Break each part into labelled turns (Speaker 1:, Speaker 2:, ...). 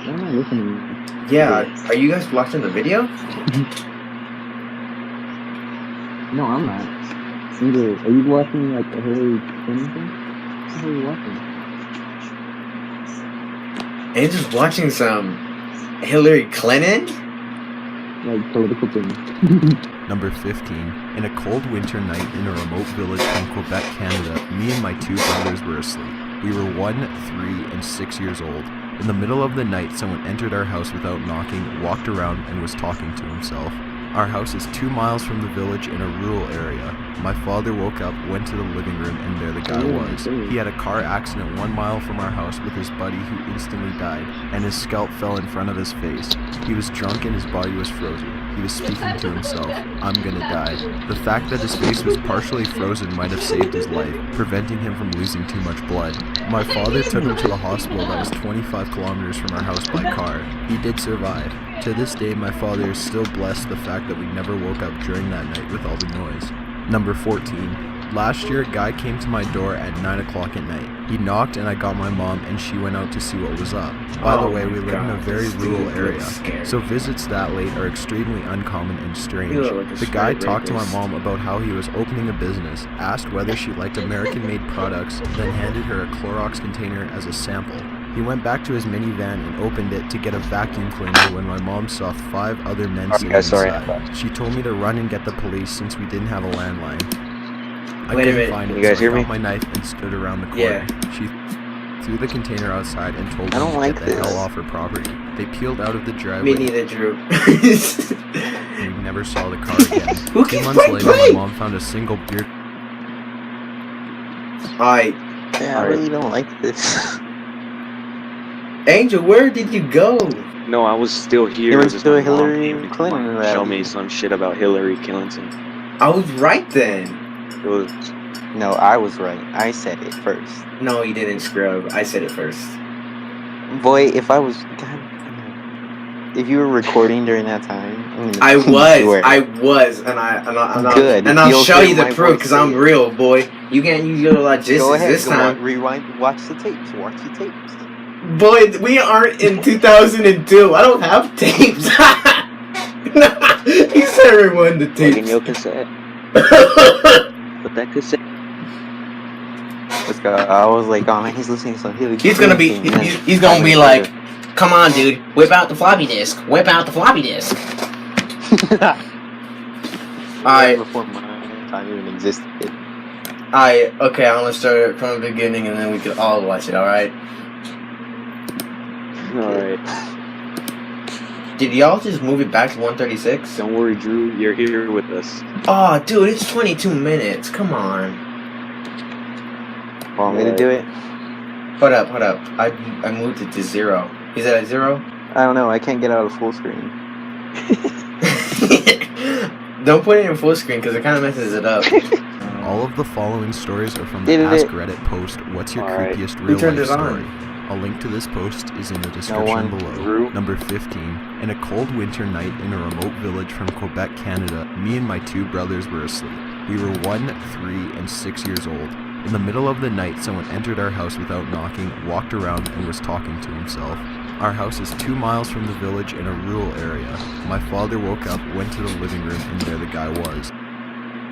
Speaker 1: I'm not listening.
Speaker 2: Yeah, are you guys watching the video?
Speaker 1: No, I'm not. Either. Are you watching like the Hillary Clinton thing? What are you watching?
Speaker 2: And just watching some Hillary Clinton?
Speaker 1: Like political things.
Speaker 3: Number 15. In a cold winter night in a remote village from Quebec, Canada, me and my two brothers were asleep. We were 1, 3, and 6 years old. In the middle of the night, someone entered our house without knocking, walked around, and was talking to himself. Our house is 2 miles from the village in a rural area. My father woke up, went to the living room, and there the guy was. He had a car accident 1 mile from our house with his buddy who instantly died, and his scalp fell in front of his face. He was drunk and his body was frozen. He was speaking to himself, "I'm gonna die." The fact that his face was partially frozen might have saved his life, preventing him from losing too much blood. My father took him to the hospital that was 25 kilometers from our house by car. He did survive. To this day, my father is still blessed the fact that we never woke up during that night with all the noise. Number 14. Last year, a guy came to my door at 9 o'clock at night. He knocked and I got my mom and she went out to see what was up. By the way, we live in a very rural area, so visits that late are extremely uncommon and strange. The guy talked to my mom about how he was opening a business, asked whether she liked American-made products, then handed her a Clorox container as a sample. He went back to his minivan and opened it to get a vacuum cleaner when my mom saw 5 other men sitting inside. She told me to run and get the police since we didn't have a landline. I couldn't find it,
Speaker 4: you guys
Speaker 3: so
Speaker 4: hear
Speaker 3: I
Speaker 4: me?
Speaker 3: got my knife and stood around the corner. She threw the container outside and told them to get the hell off her property. They peeled out of the driveway.
Speaker 2: Me neither, Drew.
Speaker 3: And we never saw the car again. 2 months later, my mom found a single beer.
Speaker 2: Alright.
Speaker 4: Yeah, I really don't like this.
Speaker 2: Angel, where did you go?
Speaker 5: No, I was still here.
Speaker 4: He went
Speaker 5: Just
Speaker 4: to
Speaker 5: my
Speaker 4: Hillary
Speaker 5: mom came to
Speaker 4: Clinton rally.
Speaker 5: show me some shit about Hillary Clinton.
Speaker 2: I was right then.
Speaker 5: It was
Speaker 4: No, I was right. I said it first.
Speaker 2: No, you didn't, scrub. I said it first.
Speaker 4: Boy, if I was... God, if you were recording during that time...
Speaker 2: I was, and I'll show you the proof, because I'm real, boy. You can't use your logistics
Speaker 4: Go ahead,
Speaker 2: this time.
Speaker 4: Rewind, watch the tapes, watch the tapes.
Speaker 2: Boy, we aren't in 2002. I don't have tapes. He said rewind the
Speaker 5: taking
Speaker 2: tapes.
Speaker 5: your cassette. But that cassette.
Speaker 4: Let's go. I was like, oh man, he's listening to some Hillary
Speaker 2: He's gonna be,
Speaker 4: Clinton,
Speaker 2: he's gonna be like, come on, dude, whip out the floppy disk. Whip out the floppy disk. Alright.
Speaker 4: Before my time even existed.
Speaker 2: Alright, okay, I'm gonna start it from the beginning and then we can all watch it, alright?
Speaker 5: Alright.
Speaker 2: Did y'all just move it back to 136?
Speaker 5: Don't worry, Drew. You're here with us.
Speaker 2: Oh, dude, it's 22 minutes. Come on.
Speaker 4: Want me to do it?
Speaker 2: Hold up. I moved it to 0. Is it at 0?
Speaker 4: I don't know. I can't get out of full screen.
Speaker 2: Don't put it in full screen because it kind of messes it up.
Speaker 3: All of the following stories are from the Ask Reddit post, "What's your creepiest real life story?" A link to this post is in the description below. Number 15. In a cold winter night in a remote village from Quebec, Canada, me and my 2 brothers were asleep. We were 1, 3, and 6 years old. In the middle of the night, someone entered our house without knocking, walked around, and was talking to himself. Our house is 2 miles from the village in a rural area. My father woke up, went to the living room, and there the guy was.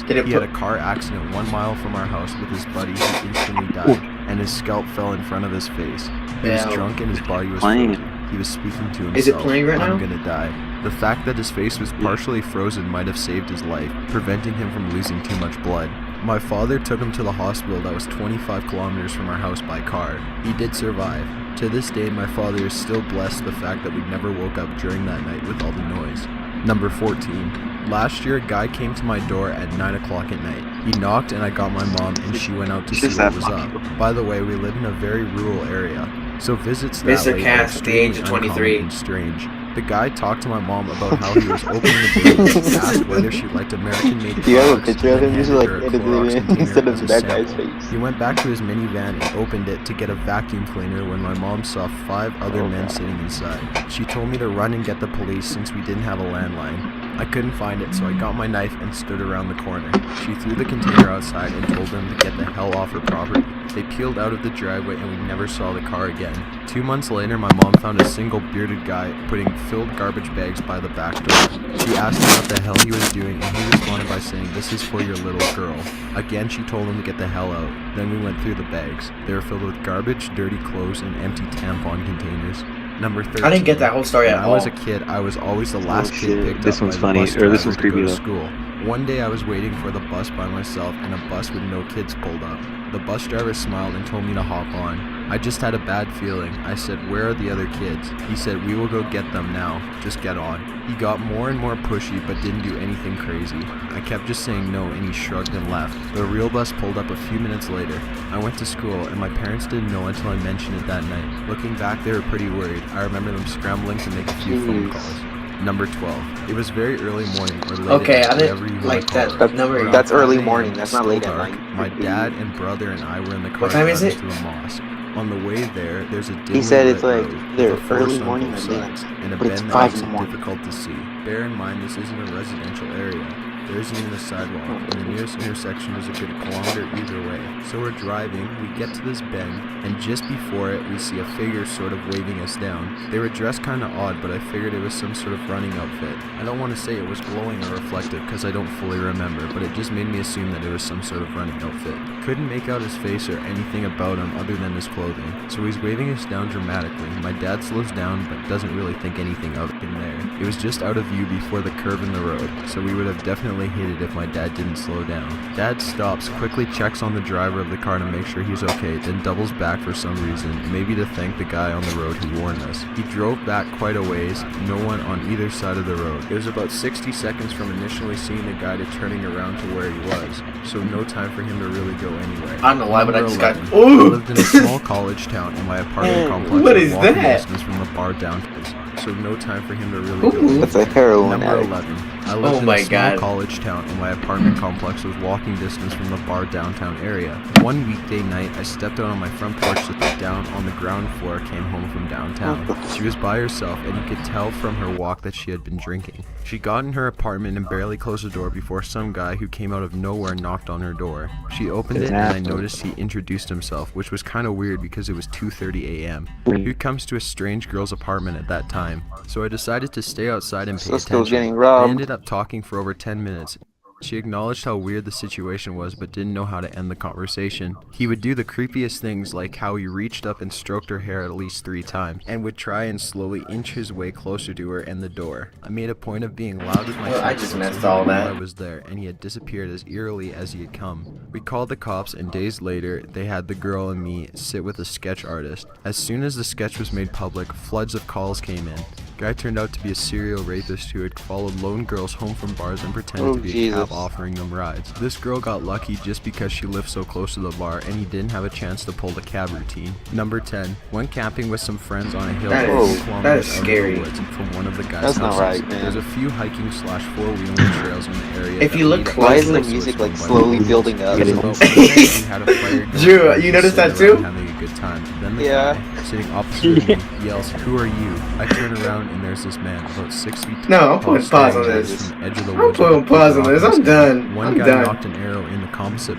Speaker 3: He had a car accident 1 mile from our house with his buddy who instantly died, and his scalp fell in front of his face. He was drunk and his body was frozen. He was speaking to himself.
Speaker 2: Is it playing right now?
Speaker 3: "I'm gonna die." The fact that his face was partially frozen might have saved his life, preventing him from losing too much blood. My father took him to the hospital that was 25 kilometers from our house by car. He did survive. To this day, my father is still blessed the fact that we never woke up during that night with all the noise. Number 14. Last year, a guy came to my door at 9 o'clock at night. He knocked and I got my mom and she went out to see what was up. By the way, we live in a very rural area, so visits that
Speaker 2: Mr.
Speaker 3: late
Speaker 2: Cass
Speaker 3: are
Speaker 2: at the age of
Speaker 3: extremely
Speaker 2: 23.
Speaker 3: uncommon and strange. The guy talked to my mom about how he was opening a business, asked whether she liked American-made products.
Speaker 4: Do you have a picture of him?
Speaker 3: and
Speaker 4: Just
Speaker 3: handed
Speaker 4: like
Speaker 3: her a
Speaker 4: edit
Speaker 3: Clorox
Speaker 4: it in
Speaker 3: container
Speaker 4: instead
Speaker 3: as
Speaker 4: of
Speaker 3: a
Speaker 4: that guy's
Speaker 3: sample.
Speaker 4: face.
Speaker 3: He went back to his minivan and opened it to get a vacuum cleaner when my mom saw 5 other men sitting inside. She told me to run and get the police since we didn't have a landline. I couldn't find it, so I got my knife and stood around the corner. She threw the container outside and told them to get the hell off her property. They peeled out of the driveway and we never saw the car again. 2 months later, my mom found a single bearded guy putting filled garbage bags by the back door. She asked him what the hell he was doing, and he responded by saying, "This is for your little girl." Again, she told him to get the hell out. Then we went through the bags. They were filled with garbage, dirty clothes, and empty tampon containers. Number 13.
Speaker 2: I didn't get that whole story at
Speaker 3: When
Speaker 2: all.
Speaker 3: I was a kid, I was always the last kid picked
Speaker 5: This
Speaker 3: up
Speaker 5: one's
Speaker 3: by the
Speaker 5: funny,
Speaker 3: bus
Speaker 5: or this
Speaker 3: driver
Speaker 5: one's
Speaker 3: to
Speaker 5: creepy
Speaker 3: go to
Speaker 5: though.
Speaker 3: school. One day I was waiting for the bus by myself, and a bus with no kids pulled up. The bus driver smiled and told me to hop on. I just had a bad feeling. I said, "Where are the other kids?" He said, "We will go get them now. Just get on." He got more and more pushy, but didn't do anything crazy. I kept just saying no, and he shrugged and left. The real bus pulled up a few minutes later. I went to school, and my parents didn't know until I mentioned it that night. Looking back, they were pretty worried. I remember them scrambling to make a few phone calls. Number 12. It was very early morning or late
Speaker 2: Okay,
Speaker 3: at
Speaker 2: I
Speaker 3: night,
Speaker 2: didn't
Speaker 3: whatever you
Speaker 2: like
Speaker 3: wanna
Speaker 2: that
Speaker 3: call it.
Speaker 2: number.
Speaker 3: Around
Speaker 4: That's early
Speaker 3: 5 a.m.,
Speaker 4: morning, that's not
Speaker 3: still
Speaker 4: late at
Speaker 3: dark,
Speaker 4: night.
Speaker 3: My dad and brother and I were in the car
Speaker 2: What time is
Speaker 3: driving
Speaker 2: it?
Speaker 3: to the mosque. On the way there, there's a dimly
Speaker 4: He said it's
Speaker 3: lit
Speaker 4: like
Speaker 3: road
Speaker 4: they're
Speaker 3: with a
Speaker 4: early
Speaker 3: forest on
Speaker 4: morning
Speaker 3: both
Speaker 4: or late
Speaker 3: sides, and a
Speaker 4: but it's
Speaker 3: bend
Speaker 4: 5
Speaker 3: that
Speaker 4: in the
Speaker 3: makes it
Speaker 4: morning.
Speaker 3: difficult to see. Bear in mind, this isn't a residential area. There isn't even a sidewalk, and the nearest intersection is a good kilometer either way. So we're driving, we get to this bend, and just before it, we see a figure sort of waving us down. They were dressed kinda odd, but I figured it was some sort of running outfit. I don't want to say it was glowing or reflective because I don't fully remember, but it just made me assume that it was some sort of running outfit. Couldn't make out his face or anything about him other than his clothing, so he's waving us down dramatically. My dad slows down, but doesn't really think anything of it in there. It was just out of view before the curve in the road, so we would have definitely hit it if my dad didn't slow down. Dad stops, quickly checks on the driver of the car to make sure he's okay, then doubles back for some reason, maybe to thank the guy on the road who warned us. He drove back quite a ways, no one on either side of the road. It was about 60 seconds from initially seeing the guy to turning around to where he was, so no time for him to really go anywhere.
Speaker 2: I don't know why, but I
Speaker 3: Number
Speaker 2: just got.
Speaker 3: 11. I
Speaker 2: Ooh!
Speaker 3: lived in a small college town, and my apartment complex
Speaker 2: What
Speaker 3: was
Speaker 2: is
Speaker 3: walking
Speaker 2: that?
Speaker 3: distance from the bar downtown, so no time for him to really go
Speaker 2: Ooh.
Speaker 3: anywhere.
Speaker 4: That's a heroin
Speaker 3: Number
Speaker 4: addict.
Speaker 3: 11. I lived
Speaker 2: Oh
Speaker 3: in
Speaker 2: my
Speaker 3: a small
Speaker 2: God.
Speaker 3: college town, and my apartment complex was walking distance from the bar downtown area. One weekday night, I stepped out on my front porch to sit down on the ground floor, came home from downtown. She was by herself, and you could tell from her walk that she had been drinking. She got in her apartment and barely closed the door before some guy who came out of nowhere knocked on her door. She opened it, and I noticed he introduced himself, which was kind of weird because it was 2:30 a.m. Who comes to a strange girl's apartment at that time? So I decided to stay outside and pay
Speaker 4: Cisco's
Speaker 3: attention.
Speaker 4: getting
Speaker 3: I
Speaker 4: robbed.
Speaker 3: ended up talking for over 10 minutes. She acknowledged how weird the situation was, but didn't know how to end the conversation. He would do the creepiest things, like how he reached up and stroked her hair at least 3 times, and would try and slowly inch his way closer to her and the door. I made a point of being loud with my
Speaker 2: Well, I
Speaker 3: friends
Speaker 2: just
Speaker 3: so
Speaker 2: missed
Speaker 3: he
Speaker 2: all
Speaker 3: knew
Speaker 2: that.
Speaker 3: I was there, and he had disappeared as eerily as he had come. We called the cops, and days later, they had the girl and me sit with a sketch artist. As soon as the sketch was made public, floods of calls came in. Guy turned out to be a serial rapist who had followed lone girls home from bars and pretended to be a cab offering them rides. This girl got lucky just because she lived so close to the bar, and he didn't have a chance to pull the cab routine. Number 10. Went camping with some friends on a hill
Speaker 2: That
Speaker 3: a
Speaker 2: is-
Speaker 3: few kilometers
Speaker 2: that is
Speaker 3: out of
Speaker 2: scary.
Speaker 3: the woods from one of the guys'
Speaker 4: That's not
Speaker 3: houses.
Speaker 4: right, man.
Speaker 3: There's a few hiking slash four-wheeling trails in the area.
Speaker 2: If
Speaker 3: that
Speaker 2: you look
Speaker 3: lead up
Speaker 2: closely-
Speaker 4: Why is the
Speaker 3: to the
Speaker 4: music
Speaker 3: source
Speaker 4: like
Speaker 3: by the
Speaker 4: slowly
Speaker 3: woods.
Speaker 4: building up?
Speaker 3: It was about midnight, we had a fire going
Speaker 2: Drew,
Speaker 3: and
Speaker 2: you
Speaker 3: we
Speaker 2: noticed
Speaker 3: sitting
Speaker 2: that too?
Speaker 3: around having a good time. Then the
Speaker 4: Yeah.
Speaker 3: guy sitting opposite of me yells, "Who are you?" I turn around and there's this man about 6 feet tall.
Speaker 2: No, I'm putting pause on
Speaker 3: staring
Speaker 2: this.
Speaker 3: from the edge of the
Speaker 2: I'm
Speaker 3: woods with
Speaker 2: putting
Speaker 3: a big
Speaker 2: pause on
Speaker 3: rock
Speaker 2: this.
Speaker 3: in his
Speaker 2: I'm
Speaker 3: hand.
Speaker 2: done.
Speaker 3: One
Speaker 2: I'm
Speaker 3: guy
Speaker 2: done.
Speaker 3: knocked an arrow in the composite.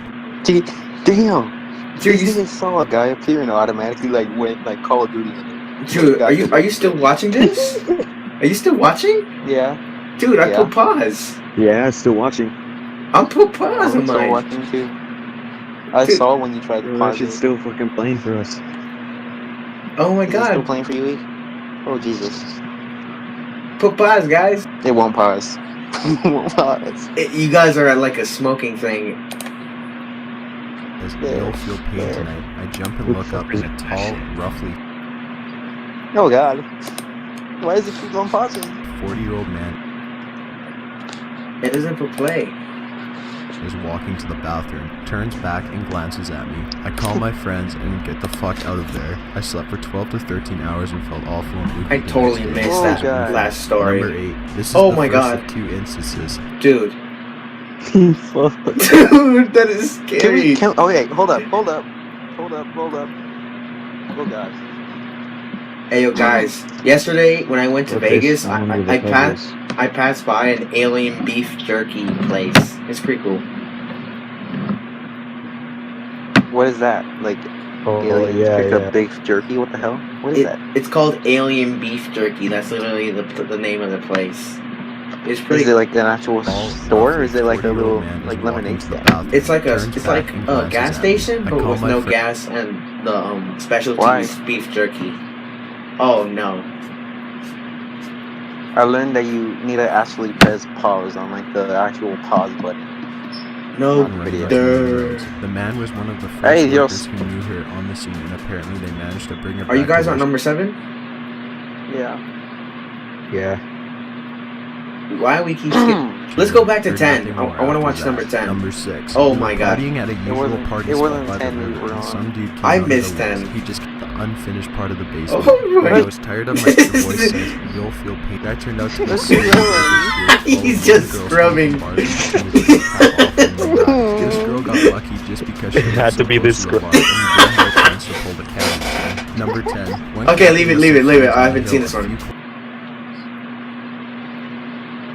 Speaker 4: Damn.
Speaker 2: Drew,
Speaker 4: This
Speaker 2: you,
Speaker 4: nigga saw a guy appear and automatically like went like Call of Duty.
Speaker 2: Drew, are you still watching this? Are you still watching?
Speaker 4: Yeah.
Speaker 2: Dude, I
Speaker 4: Yeah.
Speaker 2: put pause.
Speaker 5: Yeah, still watching.
Speaker 2: I'm put pause on
Speaker 4: I'm still
Speaker 2: mine.
Speaker 4: watching too. I
Speaker 2: Dude.
Speaker 4: saw when you tried to
Speaker 5: That
Speaker 4: pause
Speaker 5: shit's
Speaker 4: it.
Speaker 5: still fucking playing for us.
Speaker 2: Oh my
Speaker 4: Is it still
Speaker 2: god.
Speaker 4: playing for you? E? Oh Jesus!
Speaker 2: Put pause, guys.
Speaker 4: It won't pause. It won't pause.
Speaker 2: You guys are at like a smoking thing.
Speaker 3: As I
Speaker 4: There.
Speaker 3: don't feel pain
Speaker 4: There.
Speaker 3: tonight, I jump and look up, and a tall, roughly
Speaker 4: Oh God! Why does it keep on pausing?
Speaker 3: 40-year-old man
Speaker 2: It doesn't put play.
Speaker 3: is walking to the bathroom, turns back and glances at me. I call my friends and get the fuck out of there. I slept for 12 to 13 hours and felt awful and loopy
Speaker 2: I
Speaker 3: the
Speaker 2: totally
Speaker 3: next day.
Speaker 2: missed
Speaker 4: Oh,
Speaker 2: that
Speaker 4: God.
Speaker 2: last story.
Speaker 3: Number 8. This is
Speaker 2: Oh
Speaker 3: the
Speaker 2: my
Speaker 3: first
Speaker 2: God.
Speaker 3: of 2 instances.
Speaker 2: Dude.
Speaker 5: Fuck.
Speaker 2: Dude, that is scary.
Speaker 4: Oh wait, hold up. Oh God.
Speaker 2: Hey, yo, guys. Yesterday, when I went to
Speaker 5: What
Speaker 2: Vegas,
Speaker 5: is on with
Speaker 2: I
Speaker 5: the
Speaker 2: passed by an alien beef jerky place. It's pretty cool.
Speaker 4: What is that? Like,
Speaker 5: Oh,
Speaker 4: Aliens
Speaker 5: yeah,
Speaker 4: pick
Speaker 5: yeah.
Speaker 4: up beef jerky. What the hell? What is that?
Speaker 2: It's called Alien Beef Jerky. That's literally the name of the place. It's pretty.
Speaker 4: Is it like an actual
Speaker 3: All
Speaker 4: store, or is it like a
Speaker 3: 40-year-old
Speaker 4: little
Speaker 3: man is
Speaker 4: like
Speaker 3: walking
Speaker 4: lemonade
Speaker 3: to the
Speaker 4: stand?
Speaker 3: bathroom,
Speaker 2: It's like
Speaker 3: turns back and
Speaker 2: a
Speaker 3: glances
Speaker 2: gas
Speaker 3: at me.
Speaker 2: station,
Speaker 3: I
Speaker 2: but
Speaker 3: call
Speaker 2: with
Speaker 3: my
Speaker 2: no
Speaker 3: friend-
Speaker 2: gas and the specialty
Speaker 4: Why?
Speaker 2: is beef jerky. Oh no.
Speaker 4: I learned that you need to actually press pause on like the actual pause button.
Speaker 2: No.
Speaker 4: Not
Speaker 3: running
Speaker 4: video.
Speaker 3: up the roads. The man was one of the first
Speaker 4: Hey, yo.
Speaker 3: workers who knew her on the scene, and apparently they managed to bring her back.
Speaker 2: Are you guys
Speaker 3: to
Speaker 2: on
Speaker 3: where
Speaker 2: number 7?
Speaker 4: Yeah.
Speaker 5: Yeah.
Speaker 2: Why we keep skipping? Let's go back to
Speaker 3: Heard
Speaker 2: 10.
Speaker 3: nothing
Speaker 2: I
Speaker 3: more
Speaker 2: want to
Speaker 3: after
Speaker 2: watch
Speaker 3: that.
Speaker 2: number 10.
Speaker 3: Number 6.
Speaker 2: Oh
Speaker 3: We were
Speaker 2: my God.
Speaker 3: partying at a usual
Speaker 4: wasn't-
Speaker 3: party
Speaker 4: it
Speaker 3: spot
Speaker 4: wasn't
Speaker 3: by the
Speaker 4: 10 we
Speaker 3: river,
Speaker 4: were
Speaker 3: and
Speaker 4: on.
Speaker 3: some dude came
Speaker 2: I
Speaker 3: out of
Speaker 2: missed
Speaker 3: the woods.
Speaker 2: 10.
Speaker 3: He just kept the unfinished part of the basement.
Speaker 2: Oh
Speaker 3: When
Speaker 2: my-
Speaker 3: I was tired of my voice says, "You'll feel pain." That turned out to be so
Speaker 2: He's just scrubbing.
Speaker 3: This girl got lucky just because she
Speaker 5: It had
Speaker 3: was so
Speaker 5: to be
Speaker 3: close
Speaker 5: this
Speaker 3: to the
Speaker 5: girl.
Speaker 3: bar, and we didn't have a chance to pull the cat. Number 10. One
Speaker 2: Okay,
Speaker 3: cat
Speaker 2: leave it,
Speaker 3: was
Speaker 2: leave it,
Speaker 3: so
Speaker 2: leave it.
Speaker 3: close
Speaker 2: I
Speaker 3: to
Speaker 2: haven't
Speaker 3: the
Speaker 2: seen
Speaker 3: hill
Speaker 2: this
Speaker 3: a
Speaker 2: one.
Speaker 3: few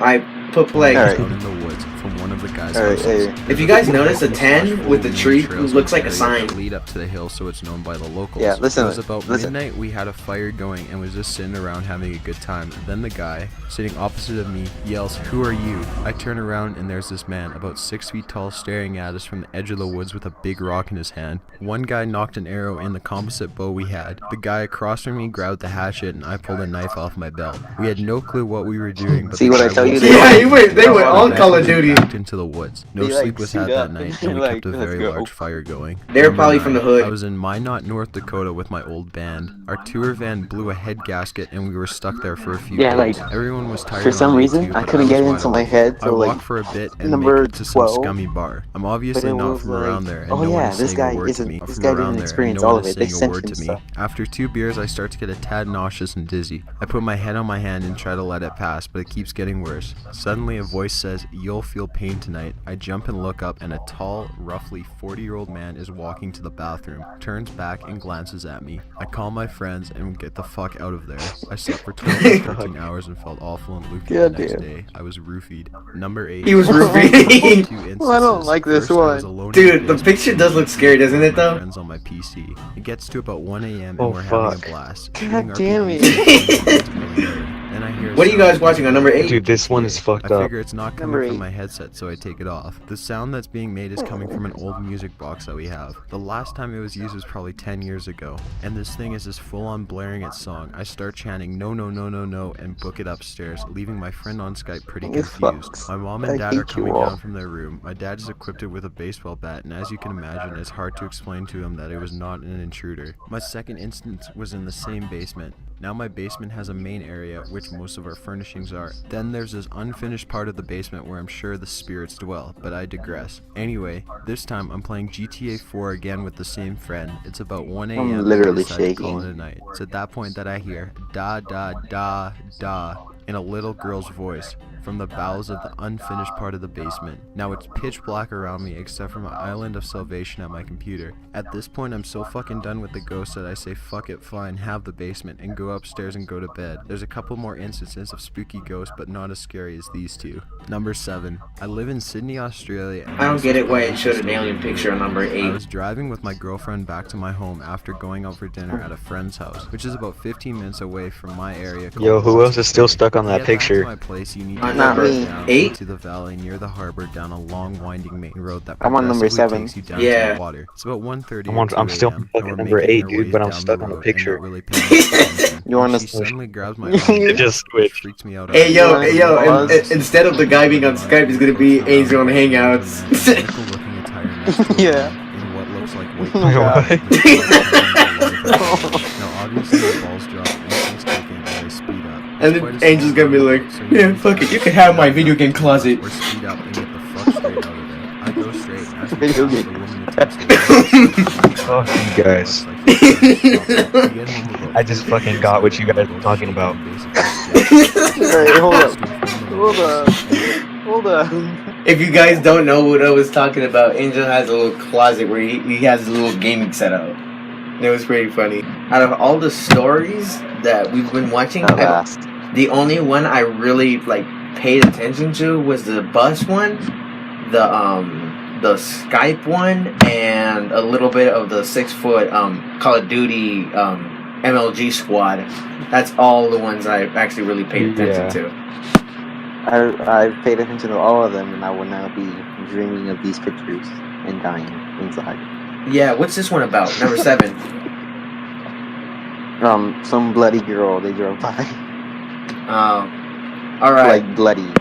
Speaker 2: I put play.
Speaker 4: Alright.
Speaker 3: out in the woods from one of the guys'
Speaker 4: Alright,
Speaker 3: houses.
Speaker 4: hey.
Speaker 2: If you guys notice, the 10 with the tree looks like a sign.
Speaker 3: Lead up to the hill, so it's known by the locals.
Speaker 4: Yeah, listen,
Speaker 3: It was about
Speaker 4: listen.
Speaker 3: midnight. We had a fire going and was just sitting around having a good time. Then the guy sitting opposite of me yells, "Who are you?" I turn around and there's this man about 6 feet tall staring at us from the edge of the woods with a big rock in his hand. One guy knocked an arrow in the composite bow we had. The guy across from me grabbed the hatchet and I pulled a knife off my belt. We had no clue what we were doing. But
Speaker 4: See
Speaker 3: the
Speaker 4: what I
Speaker 3: guy
Speaker 4: tell you?
Speaker 3: was-
Speaker 2: Yeah, they went all Call of Duty.
Speaker 3: Backed into the woods. No
Speaker 4: They, like,
Speaker 3: sleep was
Speaker 4: suit
Speaker 3: had
Speaker 4: up
Speaker 3: that night,
Speaker 4: and
Speaker 3: and we
Speaker 4: like,
Speaker 3: kept a
Speaker 4: let's
Speaker 3: very
Speaker 4: go.
Speaker 3: large fire going.
Speaker 2: They were
Speaker 3: Number
Speaker 2: probably from the
Speaker 3: 9.
Speaker 2: hood.
Speaker 3: I was in Minot, North Dakota with my old band. Our tour van blew a head gasket and we were stuck there for a few
Speaker 4: Yeah,
Speaker 3: days.
Speaker 4: like,
Speaker 3: Everyone was tired
Speaker 4: For
Speaker 3: on
Speaker 4: some
Speaker 3: day
Speaker 4: reason,
Speaker 3: 2,
Speaker 4: I
Speaker 3: but
Speaker 4: couldn't
Speaker 3: was
Speaker 4: get it
Speaker 3: wide
Speaker 4: into my
Speaker 3: awake.
Speaker 4: head
Speaker 3: I
Speaker 4: till
Speaker 3: walked
Speaker 4: like
Speaker 3: for a bit and
Speaker 4: number
Speaker 3: make it to some
Speaker 4: 12,
Speaker 3: scummy bar. I'm
Speaker 4: but
Speaker 3: obviously
Speaker 4: it
Speaker 3: not
Speaker 4: was
Speaker 3: from
Speaker 4: like,
Speaker 3: around there, and
Speaker 4: oh
Speaker 3: no one
Speaker 4: yeah,
Speaker 3: is
Speaker 4: this
Speaker 3: saying
Speaker 4: guy
Speaker 3: a word to
Speaker 4: isn't-
Speaker 3: me.
Speaker 4: this
Speaker 3: From
Speaker 4: guy
Speaker 3: around
Speaker 4: didn't
Speaker 3: there, and
Speaker 4: experience
Speaker 3: no
Speaker 4: all
Speaker 3: one
Speaker 4: of
Speaker 3: is
Speaker 4: it. They
Speaker 3: saying a
Speaker 4: sent
Speaker 3: word
Speaker 4: him
Speaker 3: to me.
Speaker 4: stuff.
Speaker 3: After 2 beers, I start to get a tad nauseous and dizzy. I put my head on my hand and try to let it pass, but it keeps getting worse. Suddenly, a voice says, "You'll feel pain tonight." I jump and look up, and a tall, roughly 40-year-old man is walking to the bathroom, turns back and glances at me. I call my friends and get the fuck out of there. I slept for 12 to 13 hours and felt awful and loopy the next
Speaker 4: Goddamn.
Speaker 3: day. I was roofied. Number 8.
Speaker 2: He was roofied.
Speaker 4: Well, I don't like this
Speaker 3: First, I was
Speaker 4: one.
Speaker 3: alone in
Speaker 2: Dude, the
Speaker 3: basement
Speaker 2: picture does look scary, doesn't it,
Speaker 3: with my
Speaker 2: though?
Speaker 3: friends on my PC. It gets to about 1 a.m.
Speaker 5: Oh,
Speaker 3: and we're having
Speaker 5: fuck.
Speaker 3: a blast.
Speaker 4: God
Speaker 3: shooting
Speaker 4: damn
Speaker 3: RPGs
Speaker 4: it.
Speaker 3: and playing Then I hear a
Speaker 2: What are you
Speaker 3: sound
Speaker 2: guys watching on number 8?
Speaker 5: Dude, this one is fucked
Speaker 3: I
Speaker 5: up.
Speaker 3: figure it's not coming
Speaker 4: Number
Speaker 3: from
Speaker 4: 8.
Speaker 3: my headset, so I take it off. The sound that's being made is coming from an old music box that we have. The last time it was used was probably 10 years ago, and this thing is just full-on blaring its song. I start chanting "no, no, no, no, no," and book it upstairs, leaving my friend on Skype pretty
Speaker 4: You
Speaker 3: confused.
Speaker 4: fucks.
Speaker 3: My mom
Speaker 4: I
Speaker 3: and dad
Speaker 4: hate
Speaker 3: are
Speaker 4: you
Speaker 3: coming
Speaker 4: all.
Speaker 3: down from their room. My dad is equipped with a baseball bat, and as you can imagine, it's hard to explain to him that it was not an intruder. My second instance was in the same basement. Now my basement has a main area, which most of our furnishings are. Then there's this unfinished part of the basement where I'm sure the spirits dwell, but I digress. Anyway, this time I'm playing GTA 4 again with the same friend. It's about 1 a.m.
Speaker 4: I'm
Speaker 3: and
Speaker 4: literally
Speaker 3: we decide to call
Speaker 4: shaking.
Speaker 3: it a night. It's at that point that I hear da da da da in a little girl's voice from the bowels of the unfinished part of the basement. Now it's pitch black around me except for my island of salvation at my computer. At this point I'm so fucking done with the ghost that I say fuck it, fine, have the basement, and go upstairs and go to bed. There's a couple more instances of spooky ghosts, but not as scary as these two. Number 7. I live in Sydney, Australia. And
Speaker 2: I don't
Speaker 3: this
Speaker 2: get
Speaker 3: is
Speaker 2: it why it
Speaker 3: probably
Speaker 2: showed
Speaker 3: just
Speaker 2: an alien
Speaker 3: over
Speaker 2: picture on number
Speaker 3: I
Speaker 2: 8.
Speaker 3: was driving with my girlfriend back to my home after going out for dinner at a friend's house, which is about 15 minutes away from my area.
Speaker 5: Yo, who else is still stuck on
Speaker 3: To
Speaker 5: that
Speaker 3: get back to
Speaker 5: picture?
Speaker 3: my place, you need
Speaker 2: On
Speaker 3: to
Speaker 2: number
Speaker 3: drive down
Speaker 2: 8?
Speaker 3: to the valley near the harbor down a long winding main road that
Speaker 4: I'm on number
Speaker 3: progressively
Speaker 4: 7.
Speaker 3: takes you down
Speaker 2: Yeah.
Speaker 3: to the water. It's about 1:30
Speaker 5: I'm still on fucking number 8, dude, but I'm stuck on the picture.
Speaker 4: You wanna
Speaker 3: She
Speaker 4: s-
Speaker 3: suddenly grabs my
Speaker 4: It
Speaker 3: arm,
Speaker 5: just
Speaker 3: which
Speaker 5: switched.
Speaker 3: freaks me out.
Speaker 2: Hey yo,
Speaker 4: Hey,
Speaker 2: and,
Speaker 4: pause.
Speaker 2: instead of the guy being on Skype, he's gonna be Angel on Hangouts.
Speaker 4: Yeah.
Speaker 3: In what looks like weight.
Speaker 4: Oh my God.
Speaker 3: Now obviously the balls drop and things kick in and I speed up.
Speaker 2: And
Speaker 3: It's quite
Speaker 2: then
Speaker 3: a
Speaker 2: Angel's
Speaker 3: small
Speaker 2: gonna be
Speaker 3: road,
Speaker 2: like,
Speaker 3: so
Speaker 2: yeah,
Speaker 3: need
Speaker 2: fuck
Speaker 3: to
Speaker 2: it, you can have my video game closet.
Speaker 3: or speed up and get the fuck straight out of there. I go straight and as we
Speaker 4: Video
Speaker 3: pass
Speaker 4: game.
Speaker 3: the woman attempts to
Speaker 5: Fuck you guys. I just fucking got what you guys were talking about.
Speaker 4: Alright, hold up. Hold up. Hold up.
Speaker 2: If you guys don't know what I was talking about, Angel has a little closet where he has a little gaming setup. And it was pretty funny. Out of all the stories that we've been watching,
Speaker 4: At last.
Speaker 2: the only one I really paid attention to was the bus one, the the Skype one and a little bit of the 6 foot Call of Duty MLG squad. That's all the ones I actually really paid attention to.
Speaker 4: I've paid attention to all of them, and I will now be dreaming of these pictures and dying inside.
Speaker 2: Yeah, what's this one about? Number 7.
Speaker 4: Some bloody girl they drove by.
Speaker 2: All right.
Speaker 4: Like bloody.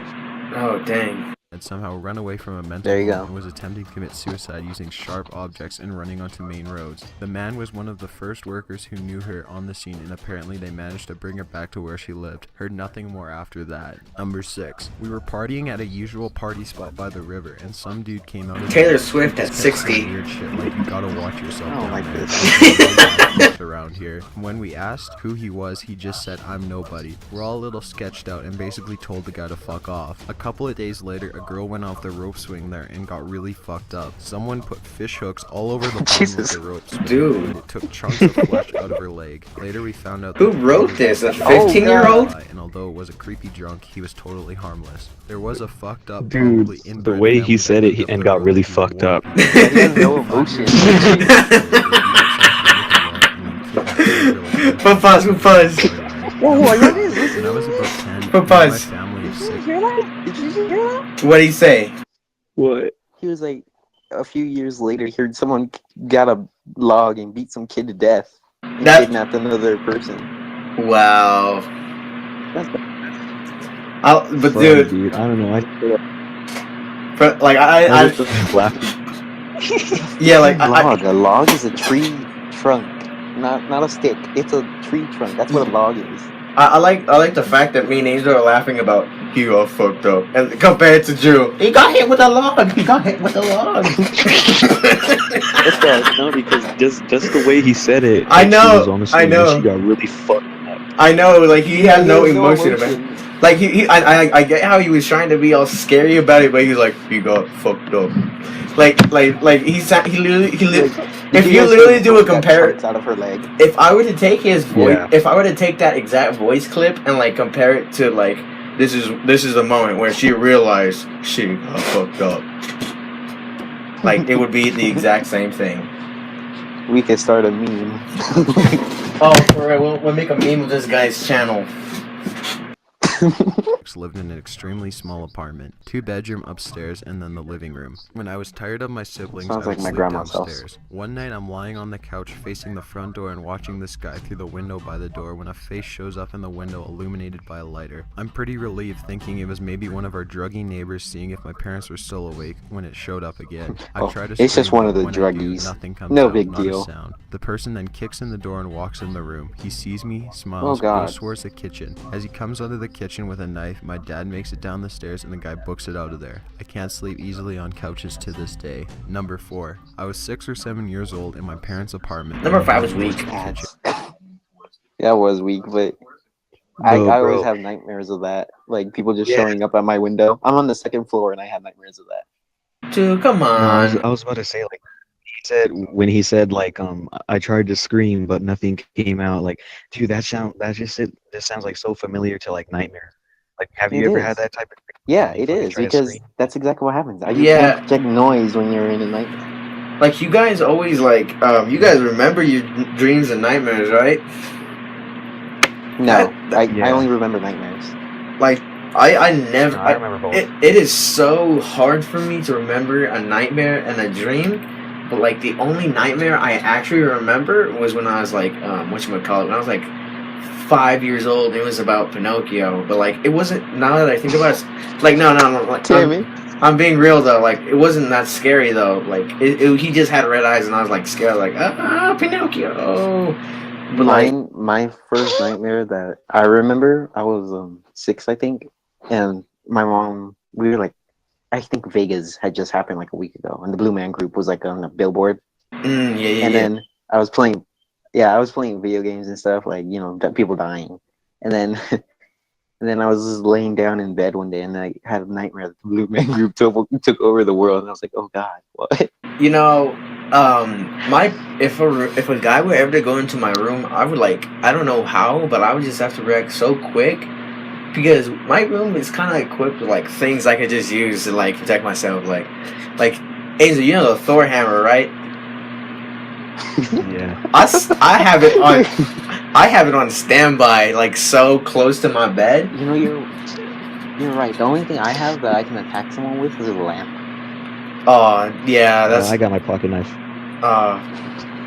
Speaker 2: Oh dang.
Speaker 3: Had somehow run away from a mental
Speaker 4: There you
Speaker 3: home
Speaker 4: go.
Speaker 3: and was attempting to commit suicide using sharp objects and running onto main roads. The man was one of the first workers who knew her on the scene, and apparently they managed to bring her back to where she lived. Heard nothing more after that. Number 6. We were partying at a usual party spot by the river, and some dude came out of
Speaker 2: Taylor
Speaker 3: the
Speaker 2: Swift at 60.
Speaker 3: weird shit like you gotta watch yourself
Speaker 4: I don't
Speaker 3: down
Speaker 4: like
Speaker 3: there.
Speaker 4: this.
Speaker 3: Around here. When we asked who he was, he just said, "I'm nobody." We're all a little sketched out and basically told the guy to fuck off. A couple of days later, a girl went off the rope swing there and got really fucked up. Someone put fish hooks all over the bottom
Speaker 4: Jesus.
Speaker 3: of the rope swing,
Speaker 2: Dude.
Speaker 3: and it took chunks of flesh out of her leg. Later we found out
Speaker 2: Who
Speaker 3: that
Speaker 2: wrote this? A
Speaker 4: Oh,
Speaker 2: 15-year-old?
Speaker 3: and although it was a creepy drunk, he was totally harmless. There was a fucked up,
Speaker 5: Dude,
Speaker 3: probably
Speaker 5: the
Speaker 3: inbred
Speaker 5: way
Speaker 3: family
Speaker 5: he said
Speaker 3: that
Speaker 5: it
Speaker 3: lived up
Speaker 5: and
Speaker 3: the
Speaker 5: got
Speaker 3: road
Speaker 5: really
Speaker 3: who
Speaker 5: fucked
Speaker 3: wore
Speaker 5: up.
Speaker 3: it.
Speaker 4: That has no emotion.
Speaker 2: Pause.
Speaker 4: Whoa, are you guys
Speaker 3: When I was
Speaker 4: listening?
Speaker 3: about 10,
Speaker 2: But
Speaker 3: my
Speaker 2: pause.
Speaker 3: family of
Speaker 4: Did you
Speaker 3: 6
Speaker 4: hear that? Did you just hear that?
Speaker 2: What'd he say?
Speaker 5: What?
Speaker 4: He was like, a few years later, he heard someone got a log and beat some kid to death and
Speaker 2: That-
Speaker 4: kidnapped another person.
Speaker 2: Wow.
Speaker 4: That's
Speaker 2: But
Speaker 5: Fuck,
Speaker 2: dude,
Speaker 5: I don't know.
Speaker 2: like
Speaker 5: I
Speaker 2: I
Speaker 5: was just laughing.
Speaker 2: yeah, like
Speaker 4: log. A log is a tree trunk, not a stick. It's a tree trunk. That's what a log is.
Speaker 2: I like the fact that me and Angel are laughing about he got fucked up, and compared to Drew, he got hit with a log. He got hit with a log.
Speaker 5: That's right. No, because just the way he said it.
Speaker 2: I
Speaker 5: like,
Speaker 2: know,
Speaker 5: She was honestly,
Speaker 2: I know.
Speaker 5: She got really fucked up.
Speaker 2: I know, like he had no
Speaker 4: He has
Speaker 2: emotion about it. Like I get how he was trying to be all scary about it, but he was like, he got fucked up. Like he literally. If you literally do a compare,
Speaker 4: out of her leg.
Speaker 2: if I were to take his voice,
Speaker 5: Yeah.
Speaker 2: if I were to take that exact voice clip and like compare it to like this is the moment where she realized she got fucked up. Like it would be the exact same thing.
Speaker 4: We could start a meme.
Speaker 2: Oh, alright, we'll make a meme of this guy's channel.
Speaker 3: lived in an extremely small apartment, 2-bedroom upstairs and then the living room. When I was tired of my siblings,
Speaker 4: Sounds
Speaker 3: I
Speaker 4: like
Speaker 3: would
Speaker 4: my
Speaker 3: sleep
Speaker 4: grandma's house.
Speaker 3: downstairs. One night I'm lying on the couch facing the front door and watching the sky through the window by the door when a face shows up in the window illuminated by a lighter. I'm pretty relieved, thinking it was maybe one of our druggy neighbors seeing if my parents were still awake when it showed up again. I
Speaker 4: Oh,
Speaker 3: try to
Speaker 4: it's just
Speaker 3: scream,
Speaker 4: one of the
Speaker 3: but when I do,
Speaker 4: druggies.
Speaker 3: nothing comes
Speaker 4: No
Speaker 3: out,
Speaker 4: big
Speaker 3: not a
Speaker 4: deal.
Speaker 3: sound. The person then kicks in the door and walks in the room. He sees me, smiles,
Speaker 4: Oh, God.
Speaker 3: goes towards the kitchen. As he comes out of the kitchen with a knife, my dad makes it down the stairs and the guy books it out of there. I can't sleep easily on couches to this day. Number 4. I was 6 or 7 years old in my parents' apartment.
Speaker 2: Number 5 was weak.
Speaker 4: That was weak, but I
Speaker 5: No,
Speaker 4: always
Speaker 5: bro.
Speaker 4: have nightmares of that. Like people just
Speaker 5: Yeah.
Speaker 4: showing up at my window. I'm on the second floor and I have nightmares of that.
Speaker 2: Dude, come
Speaker 5: No,
Speaker 2: on.
Speaker 5: I was about to say, like, he said like I tried to scream but nothing came out. Like, dude, this sounds like so familiar to like nightmare. Like, have you
Speaker 4: It
Speaker 5: ever
Speaker 4: is.
Speaker 5: had that type of
Speaker 4: Yeah,
Speaker 5: like,
Speaker 4: it
Speaker 5: fucking
Speaker 4: is
Speaker 5: try to
Speaker 4: because
Speaker 5: scream?
Speaker 4: that's exactly what happens. You
Speaker 2: Yeah.
Speaker 4: can't project noise when you're in a nightmare.
Speaker 2: Like you guys always like you guys remember your dreams and nightmares, right?
Speaker 4: No, I
Speaker 5: Yeah.
Speaker 4: only remember nightmares.
Speaker 2: Like I never
Speaker 5: No, I remember both.
Speaker 2: it is so hard for me to remember a nightmare and a dream. But like the only nightmare I actually remember was when I was like whatchamacallit, when I was like 5 years old, and it was about Pinocchio. But like it wasn't, now that I think about it, like no like
Speaker 4: Timmy.
Speaker 2: I'm being real though, like it wasn't that scary though. Like he just had red eyes and I was like scared, like Pinocchio. But like
Speaker 4: My first nightmare that I remember, I was 6, I think, and my mom, we were like, I think Vegas had just happened like a week ago, and the Blue Man Group was like on a billboard,
Speaker 2: yeah.
Speaker 4: and then I was playing video games and stuff, like, you know, people dying, and then and then I was just laying down in bed one day and I had a nightmare that the Blue Man Group took over the world, and I was like, oh God, what?
Speaker 2: You know, if a guy were ever to go into my room, I would like, I don't know how, but I would just have to react so quick, because my room is kind of equipped with like things I could just use to like protect myself, like Angel, you know the Thor hammer, right?
Speaker 5: Yeah.
Speaker 2: I have it on. I have it on standby, like so close to my bed.
Speaker 4: You know, you're right. The only thing I have that I can attack someone with is a lamp.
Speaker 2: Oh yeah, that's.
Speaker 5: I got my pocket knife.
Speaker 2: Uh,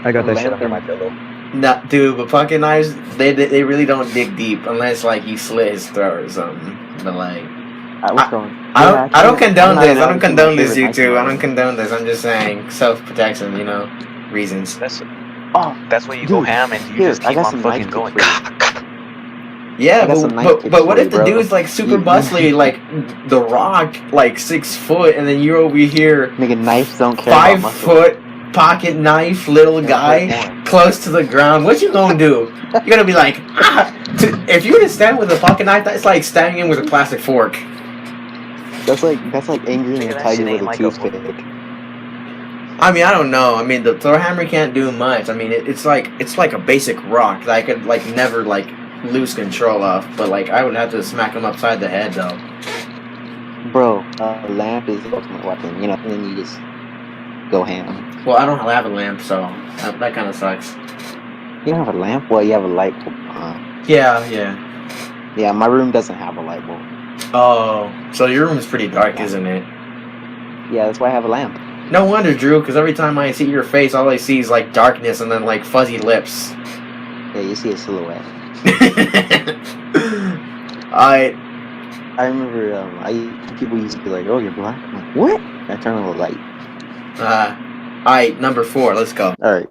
Speaker 5: I got that shit
Speaker 4: Lamp
Speaker 5: under my
Speaker 4: and-
Speaker 5: pillow.
Speaker 2: nah, dude, but pocket knives, they really don't dig deep unless like you slit his throat or something. But like,
Speaker 4: what's going?
Speaker 2: I don't condone this. I don't condone this, you
Speaker 4: YouTube.
Speaker 2: two. I don't condone this. I'm just saying self protection. You know, reasons.
Speaker 5: That's
Speaker 4: Oh,
Speaker 5: why you go
Speaker 4: dude,
Speaker 5: ham and you
Speaker 4: here,
Speaker 5: just
Speaker 4: I
Speaker 5: keep
Speaker 4: got
Speaker 5: on
Speaker 4: some
Speaker 5: fucking
Speaker 4: knife
Speaker 5: going.
Speaker 4: tips for
Speaker 2: Yeah,
Speaker 4: I got some knife tips
Speaker 2: but what
Speaker 4: for
Speaker 2: if
Speaker 4: you,
Speaker 2: the
Speaker 4: bro.
Speaker 2: dude's like super
Speaker 4: You-
Speaker 2: bustly, like The Rock, like 6 foot, and then you're over here,
Speaker 4: Nigga, knives don't care
Speaker 2: 5
Speaker 4: about muscle.
Speaker 2: foot, pocket knife, little
Speaker 4: Yeah,
Speaker 2: guy,
Speaker 4: but more.
Speaker 2: close to the ground? What you gonna do? You're gonna be like, ah! If you were to stand with a pocket knife, that's like stabbing him with a plastic fork.
Speaker 4: That's like angering
Speaker 5: Nigga,
Speaker 4: a
Speaker 5: that
Speaker 4: tiger
Speaker 5: shit
Speaker 4: with
Speaker 5: ain't
Speaker 4: a
Speaker 5: like a
Speaker 4: toothpick.
Speaker 2: I mean, I don't know. I mean, the Thor hammer can't do much. I mean, it's like a basic rock that I could like never like lose control of. But like, I would have to smack him upside the head though.
Speaker 4: Bro, a lamp is the ultimate weapon, you know, and then you just go ham.
Speaker 2: Well, I don't have a lamp, so that kind of sucks.
Speaker 4: You don't have a lamp? Well, you have a light bulb.
Speaker 2: Yeah.
Speaker 4: Yeah, my room doesn't have a light bulb.
Speaker 2: Oh, so your room is pretty dark, isn't it?
Speaker 4: Yeah, that's why I have a lamp.
Speaker 2: No wonder, Drew, because every time I see your face, all I see is like darkness and then like fuzzy lips.
Speaker 4: Yeah, you see a silhouette.
Speaker 2: I
Speaker 4: remember people used to be like, "Oh, you're black." I'm like, "What?" I turn on the light.
Speaker 2: number 4, let's go.
Speaker 4: All right.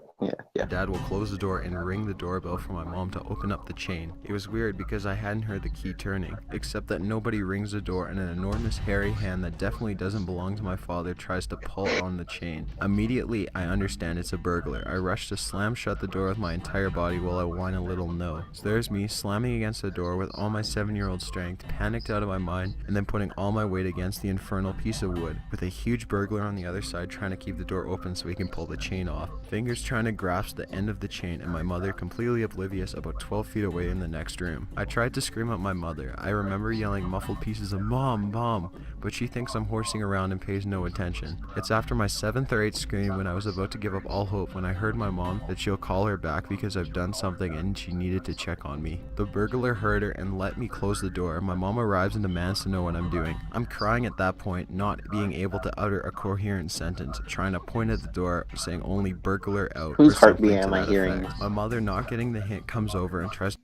Speaker 4: Yeah.
Speaker 3: Dad will close the door and ring the doorbell for my mom to open up the chain. It was weird because I hadn't heard the key turning, except that nobody rings the door and an enormous hairy hand that definitely doesn't belong to my father tries to pull on the chain. Immediately, I understand it's a burglar. I rush to slam shut the door with my entire body while I whine a little no. So there's me slamming against the door with all my 7-year-old strength, panicked out of my mind, and then putting all my weight against the infernal piece of wood, with a huge burglar on the other side trying to keep the door open so he can pull the chain off. Fingers trying to grasp the end of the chain, and my mother completely oblivious about 12 feet away in the next room. I tried to scream at my mother. I remember yelling muffled pieces of "Mom, Mom," but she thinks I'm horsing around and pays no attention. It's after my 7th or 8th scream when I was about to give up all hope when I heard my mom that she'll call her back because I've done something and she needed to check on me. The burglar heard her and let me close the door. My mom arrives and demands to know what I'm doing. I'm crying at that point, not being able to utter a coherent sentence, trying to point at the door saying only "burglar out."
Speaker 4: Whose
Speaker 3: or something
Speaker 4: heartbeat
Speaker 3: to
Speaker 4: am I
Speaker 3: that
Speaker 4: hearing?
Speaker 3: effect. My mother, not getting the hint, comes over and tries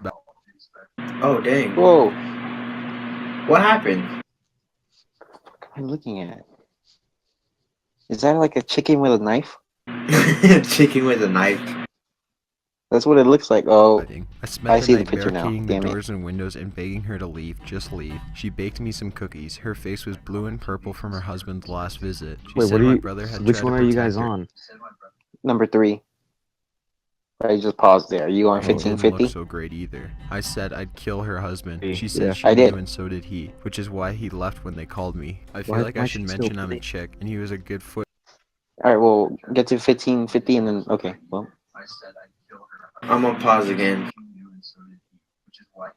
Speaker 3: back.
Speaker 2: Oh dang!
Speaker 4: Whoa!
Speaker 2: What happened?
Speaker 4: I'm looking at. Is that like a chicken with a knife?
Speaker 2: Chicken with a knife.
Speaker 4: That's what it looks like. Oh,
Speaker 3: I spent
Speaker 4: I
Speaker 3: the
Speaker 4: see the
Speaker 3: night
Speaker 4: picture now.
Speaker 3: barricading the
Speaker 4: Damn it.
Speaker 3: doors and windows and begging her to leave, just leave. She baked me some cookies. Her face was blue and purple from her husband's last visit. She
Speaker 5: Wait,
Speaker 3: said
Speaker 5: what are
Speaker 3: my
Speaker 5: you?
Speaker 3: brother had
Speaker 5: Which
Speaker 3: tried
Speaker 5: one
Speaker 3: to
Speaker 5: are you
Speaker 3: protect
Speaker 5: guys
Speaker 3: her.
Speaker 5: on?
Speaker 4: number 3. I just paused there. Are you on
Speaker 3: It didn't look
Speaker 4: 1550?
Speaker 3: so great either. I said I'd kill her husband.
Speaker 5: Yeah,
Speaker 3: She said she
Speaker 4: I
Speaker 3: knew
Speaker 4: did.
Speaker 3: and so did he, which is why he left when they called me. I feel
Speaker 5: Why-
Speaker 3: like I
Speaker 5: why
Speaker 3: should
Speaker 5: she still
Speaker 3: mention I'm a
Speaker 5: play?
Speaker 3: chick, and he was a good foot.
Speaker 4: All right. Well, get to 1550 and then okay. Well,
Speaker 2: I'm on pause again.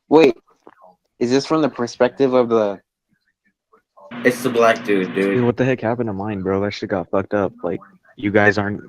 Speaker 4: wait. Is this from the perspective of the?
Speaker 2: It's the black dude,
Speaker 5: Dude,
Speaker 2: dude.
Speaker 5: what the heck happened to mine, bro? That shit got fucked up. Like, you guys aren't.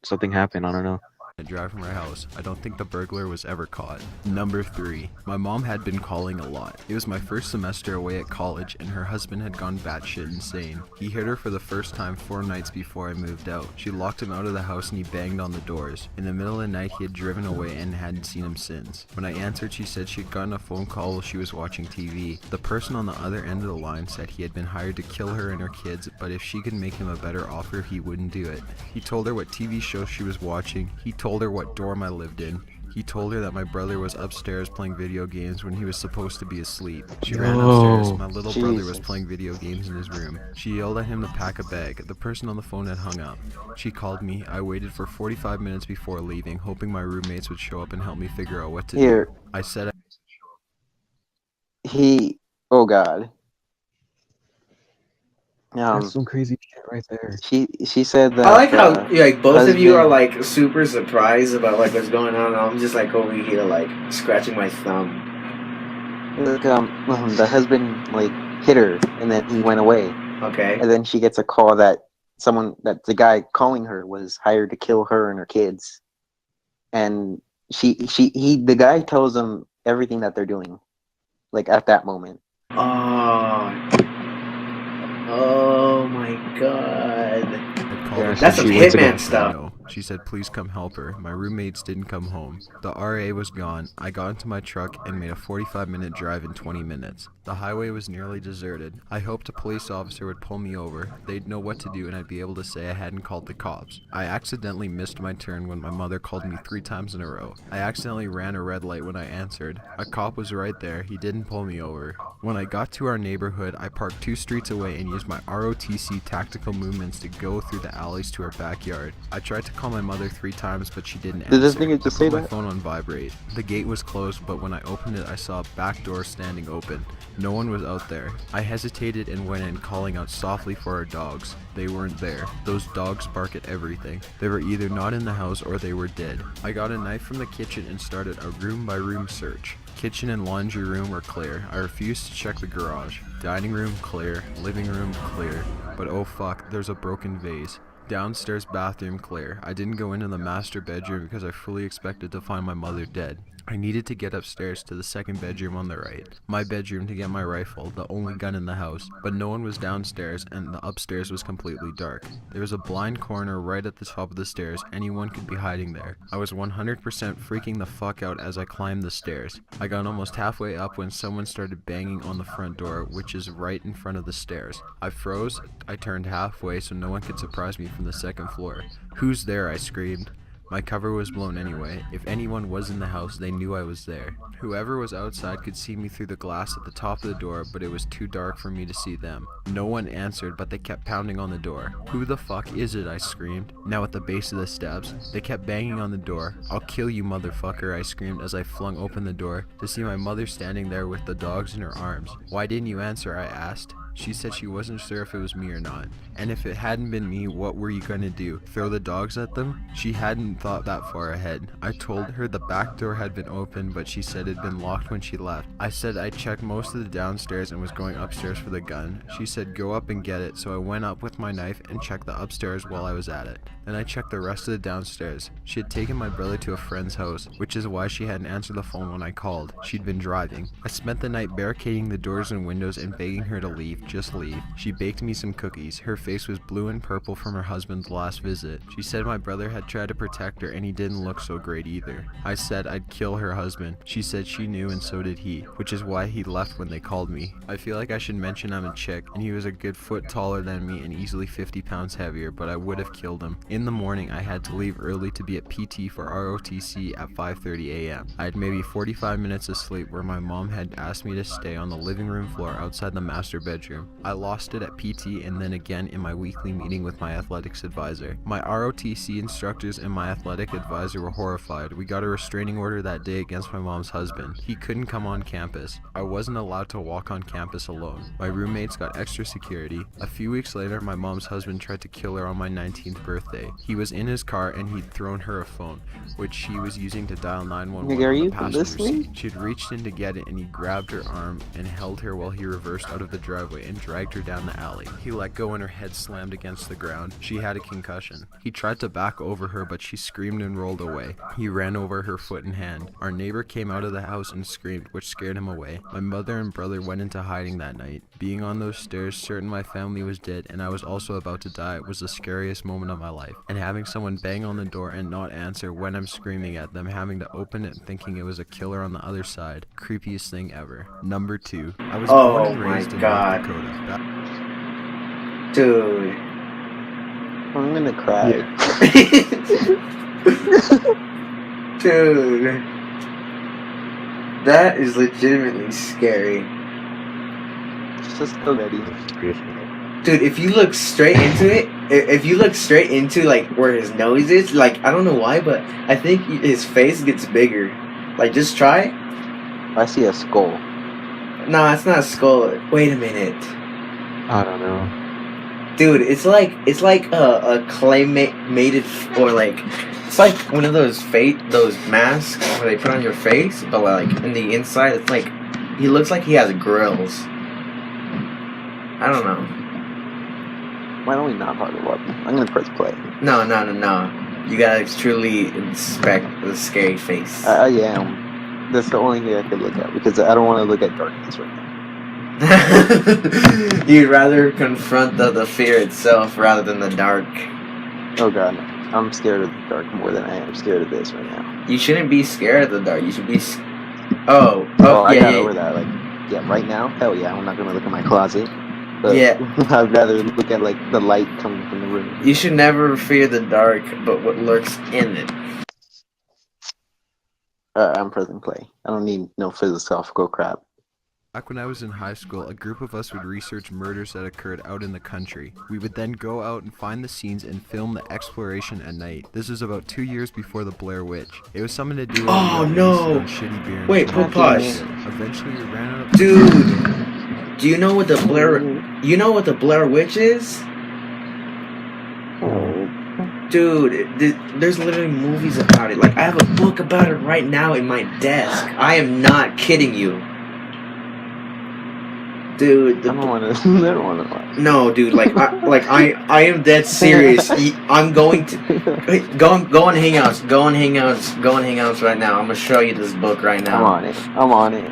Speaker 5: Something happened. I don't know.
Speaker 3: Drive from our house. I don't think the burglar was ever caught. Number 3. My mom had been calling a lot. It was my first semester away at college and her husband had gone batshit insane. He hit her for the first time 4 nights before I moved out. She locked him out of the house and he banged on the doors. In the middle of the night he had driven away and hadn't seen him since. When I answered she said she'd gotten a phone call while she was watching TV. The person on the other end of the line said he had been hired to kill her and her kids, but if she could make him a better offer he wouldn't do it. He told her what TV show she was watching. He told her what dorm I lived in. He told her that my brother was upstairs playing video games when he was supposed to be asleep. She ran upstairs. My little brother was
Speaker 4: Jesus.
Speaker 3: playing video games in his room. She yelled at him to pack a bag. The person on the phone had hung up. She called me. I waited for 45 minutes before leaving, hoping my roommates would show up and help me figure out what to
Speaker 4: Here.
Speaker 3: do. I said
Speaker 4: He. Oh God.
Speaker 5: That's some crazy shit right there.
Speaker 4: She said that.
Speaker 2: I like how like both of you are
Speaker 4: husband-
Speaker 2: like super surprised about like what's going on, and I'm just like over here like scratching my thumb.
Speaker 4: Look, the husband like hit her and then he went away.
Speaker 2: Okay.
Speaker 4: And then she gets a call that the guy calling her was hired to kill her and her kids. And the guy tells them everything that they're doing, like at that moment.
Speaker 2: Oh my god.
Speaker 3: I called
Speaker 4: Yeah,
Speaker 3: her.
Speaker 4: so
Speaker 2: That's some
Speaker 4: she went to
Speaker 2: Hitman
Speaker 3: Said
Speaker 2: stuff.
Speaker 3: no. She said, please come help her. My roommates didn't come home. The RA was gone. I got into my truck and made a 45-minute drive in 20 minutes. The highway was nearly deserted. I hoped a police officer would pull me over. They'd know what to do and I'd be able to say I hadn't called the cops. I accidentally missed my turn when my mother called me 3 times in a row. I accidentally ran a red light when I answered. A cop was right there. He didn't pull me over. When I got to our neighborhood, I parked 2 streets away and used my ROTC tactical movements to go through the alleys to our backyard. I tried to call my mother 3 times, but she didn't answer.
Speaker 4: Did this nigga just
Speaker 3: I
Speaker 4: say
Speaker 3: put my
Speaker 4: that?
Speaker 3: phone on vibrate. The gate was closed, but when I opened it, I saw a back door standing open. No one was out there. I hesitated and went in, calling out softly for our dogs. They weren't there. Those dogs bark at everything. They were either not in the house or they were dead. I got a knife from the kitchen and started a room-by-room search. Kitchen and laundry room were clear. I refused to check the garage. Dining room clear. Living room clear. But oh fuck, there's a broken vase. Downstairs bathroom clear. I didn't go into the master bedroom because I fully expected to find my mother dead. I needed to get upstairs to the second bedroom on the right, my bedroom, to get my rifle, the only gun in the house, but no one was downstairs and the upstairs was completely dark. There was a blind corner right at the top of the stairs, anyone could be hiding there. I was 100% freaking the fuck out as I climbed the stairs. I got almost halfway up when someone started banging on the front door, which is right in front of the stairs. I froze, I turned halfway so no one could surprise me from the second floor. "Who's there?" I screamed. My cover was blown anyway. If anyone was in the house, they knew I was there. Whoever was outside could see me through the glass at the top of the door, but it was too dark for me to see them. No one answered, but they kept pounding on the door. "Who the fuck is it?" I screamed. Now at the base of the steps. They kept banging on the door. "I'll kill you, motherfucker," I screamed as I flung open the door, to see my mother standing there with the dogs in her arms. "Why didn't you answer?" I asked. She said she wasn't sure if it was me or not. And if it hadn't been me, what were you gonna do? Throw the dogs at them? She hadn't thought that far ahead. I told her the back door had been open, but she said it had been locked when she left. I said I checked most of the downstairs and was going upstairs for the gun. She said go up and get it, so I went up with my knife and checked the upstairs while I was at it. Then I checked the rest of the downstairs. She had taken my brother to a friend's house, which is why she hadn't answered the phone when I called. She'd been driving. I spent the night barricading the doors and windows and begging her to leave. Just leave. She baked me some cookies. Her face was blue and purple from her husband's last visit. She said my brother had tried to protect her and he didn't look so great either. I said I'd kill her husband. She said she knew and so did he, which is why he left when they called me. I feel like I should mention I'm a chick and he was a good foot taller than me and easily 50 pounds heavier, but I would have killed him. In the morning I had to leave early to be at PT for ROTC at 5:30 a.m. I had maybe 45 minutes of sleep where my mom had asked me to stay on the living room floor outside the master bedroom. I lost it at PT and then again in my weekly meeting with my athletics advisor. My ROTC instructors and my athletic advisor were horrified. We got a restraining order that day against my mom's husband. He couldn't come on campus. I wasn't allowed to walk on campus alone. My roommates got extra security. A few weeks later, my mom's husband tried to kill her on my 19th birthday. He was in his car and he'd thrown her a phone, which she was using to dial 911
Speaker 4: Nigga, are
Speaker 3: on the
Speaker 4: you
Speaker 3: passenger
Speaker 4: listening?
Speaker 3: seat. She'd reached in to get it and he grabbed her arm and held her while he reversed out of the driveway and dragged her down the alley. He let go and her head slammed against the ground. She had a concussion. He tried to back over her, but she screamed and rolled away. He ran over her foot and hand. Our neighbor came out of the house and screamed, which scared him away. My mother and brother went into hiding that night. Being on those stairs, certain my family was dead and I was also about to die, was the scariest moment of my life. And having someone bang on the door and not answer when I'm screaming at them, having to open it thinking it was a killer on the other side, creepiest thing ever. Number 2. I was born and raised in North Dakota.
Speaker 2: Dude.
Speaker 4: I'm gonna cry.
Speaker 2: Dude. That is legitimately scary.
Speaker 4: Just go ready.
Speaker 2: Dude, if you look straight into it, if you look straight into like where his nose is, like I don't know why, but I think his face gets bigger. Like just try.
Speaker 4: I see a skull.
Speaker 2: Nah, it's not a skull. Wait a minute.
Speaker 5: I don't know.
Speaker 2: Dude, it's like a claymated or like it's like one of those masks where they put on your face, but like in the inside it's like he looks like he has grills. I don't know.
Speaker 4: Why don't we not talk about it? I'm gonna press play.
Speaker 2: No. You gotta truly inspect the scary face.
Speaker 4: I am. That's the only thing I could look at because I don't want to look at darkness right now.
Speaker 2: You'd rather confront the fear itself rather than the dark.
Speaker 4: Oh god, no. I'm scared of the dark more than I am scared of this right now.
Speaker 2: You shouldn't be scared of the dark. You should be.
Speaker 4: I got over that. Like, yeah, right now, hell yeah, I'm not gonna look at my closet. But
Speaker 2: Yeah.
Speaker 4: I'd rather look at like the light coming from the room.
Speaker 2: You should never fear the dark, but what lurks in it.
Speaker 4: I'm pressing play. I don't need no philosophical crap.
Speaker 3: Back when I was in high school, a group of us would research murders that occurred out in the country. We would then go out and find the scenes and film the exploration at night. This was about 2 years before the Blair Witch. It was something to do with
Speaker 2: no.
Speaker 3: shitty beer. and
Speaker 2: Wait,
Speaker 3: shit.
Speaker 2: pause.
Speaker 3: Eventually we ran out of
Speaker 2: Dude, do you know what the Blair? You know what the Blair Witch is? Dude, there's literally movies about it. Like, I have a book about it right now in my desk. I am not kidding you. Dude,
Speaker 4: I don't want to watch.
Speaker 2: no, dude, I am dead serious. I'm going to go on Hangouts. Go on Hangouts right now. I'm gonna show you this book right now.
Speaker 4: I'm on it.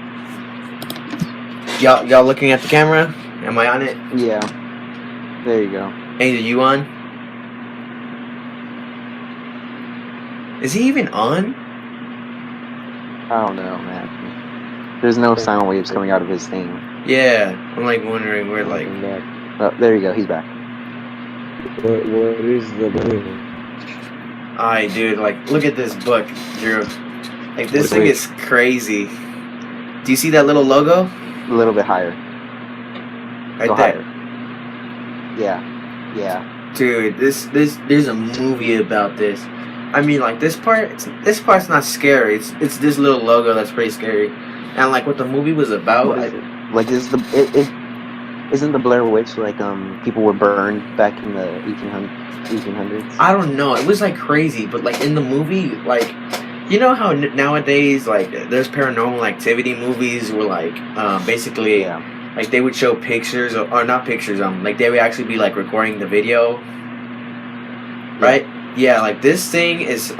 Speaker 2: Y'all looking at the camera? Am I on it?
Speaker 4: Yeah. There you go.
Speaker 2: Angel, you on? Is he even on?
Speaker 4: I don't know, man. There's no sound waves coming out of his thing.
Speaker 2: Yeah, I'm like wondering where like.
Speaker 4: Oh, there you go. He's back.
Speaker 5: What is the name?
Speaker 2: Alright, dude, like, look at this book, Drew. Like, this thing is crazy. Do you see that little logo?
Speaker 4: A little bit higher.
Speaker 2: Right
Speaker 4: Go
Speaker 2: there.
Speaker 4: higher. Yeah.
Speaker 2: Dude, there's a movie about this. I mean, like, this part's not scary. It's this little logo that's pretty scary. And like what the movie was about.
Speaker 4: Isn't the Blair Witch like people were burned back in the 1800s?
Speaker 2: I don't know. It was like crazy, but like in the movie, like, you know how nowadays like there's paranormal activity movies where like basically like they would show pictures or not pictures like they would actually be like recording the video, right? Yeah, like this thing is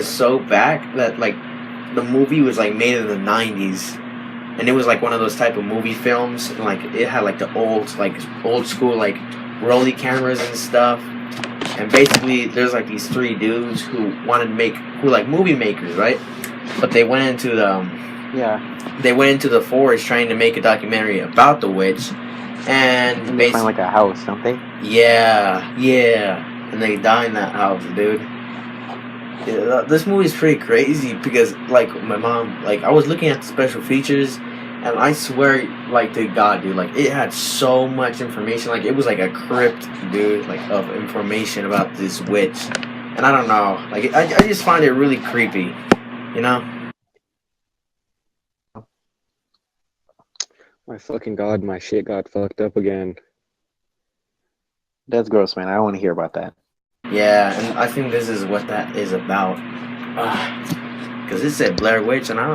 Speaker 2: so back that like the movie was like made in the 90s. And it was like one of those type of movie films, and like it had like the old school like rolly cameras and stuff. And basically, there's like these three dudes who like movie makers, right? But they went into the forest trying to make a documentary about the witch, and
Speaker 4: they find like a house, don't they?
Speaker 2: Yeah, and they die in that house, dude. Yeah, this movie is pretty crazy because, like, my mom, like, I was looking at the special features, and I swear, like, to God, dude, like, it had so much information. Like, it was like a crypt, dude, like, of information about this witch. And I don't know, like, I just find it really creepy, you know?
Speaker 5: My fucking God, my shit got fucked up again.
Speaker 4: That's gross, man. I don't want to hear about that.
Speaker 2: Yeah, and I think this is what that is about. Because it said Blair Witch, and I